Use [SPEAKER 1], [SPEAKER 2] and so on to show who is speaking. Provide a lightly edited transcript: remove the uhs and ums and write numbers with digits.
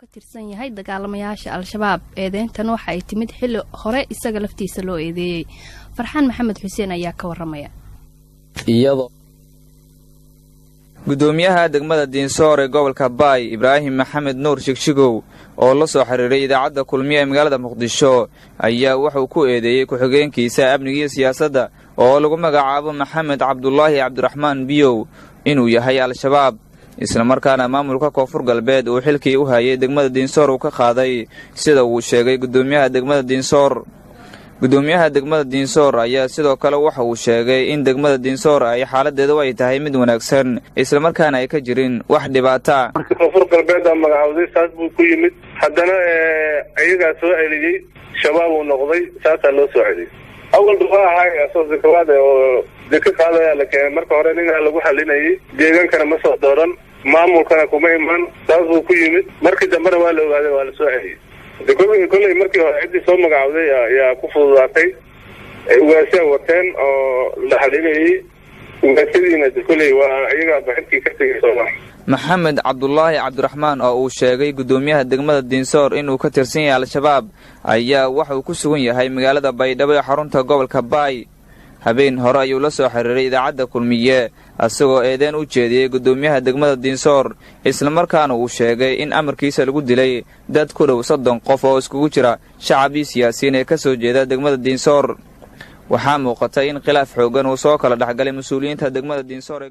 [SPEAKER 1] ka tirsan yahay dagaalamayaasha al-shabaab eedeyntan waxa ay timid xilli hore isaga laftiisa loo eedeeyay. Farxaan Maxamed Xuseen ayaa ka waramaya.
[SPEAKER 2] gudoomiyaha degmada Diinsoor ee gobolka Baay Ibraahim Maxamed Nuur Shigshigow oo la soo xiriiray idaacadda kulmiye ee magaalada Muqdisho ayaa wuxuu ku eedeeyay ku-xigeenkiisa amniga iyo siyaasadda oo lagu magacaabo Maxamed Cabdullaahi Cabdiraxmaan Biyow inuu yahay al-shabaab isla markaana maamulka Koonfur Galbeed uu xilkii u hayay degmada Diinsoor uu ka qaaday sida uu sheegay gudoomiyaha degmada Diinsoor. gudoomiyaha degmada Diinsoor ayaa sidoo kale waxa uu sheegay in degmada Diinsoor ay xaaladeedu ay tahay mid wanaagsan isla markaana ay ka jirin wax dhibaato ah.
[SPEAKER 3] Koonfur Galbeed magacawday saas buu ku yimid haddana ayaga soo celiyay shabaab uu noqday saas loo soo celiyay. awal duqa ahay soo zakawaad oo dadka qaadaya la keenay marka hore ninka lagu xalinayay deegaankana ma soo dooran maamulkana kuma iman saas buu ku yimid markii dambena waa la ogaaday waa la soo celiyay. كل مركي عندي صوم مقعودي يا كفوضاتي واسع وتن أو لحليني وكثيرين كل وعيقا بحكي كثير صوم.
[SPEAKER 2] محمد عبد الله عبد الرحمن أو شاقي قدوميها دقمة الدينسور إنه كتير سنة على الشباب أيا وحو كسوية هاي مقالة بايدابي حرونتا قبل كباي habeen hore ayuu la soo xiriiray idaacadda kulmiye asagoo eedeyn u jeediyay gudoomiyaha degmada Diinsoor isla markaana uu sheegay in amarkiisa lagu dilay dad ku dhow 30 qof oo iskugu jira shacab iyo siyaasiyiin ee ka soo jeeda degmada Diinsoor. waxaa muuqata in khilaaf xoogan uu soo kala dhaxgalay mas'uuliyiinta degmada Diinsoor ee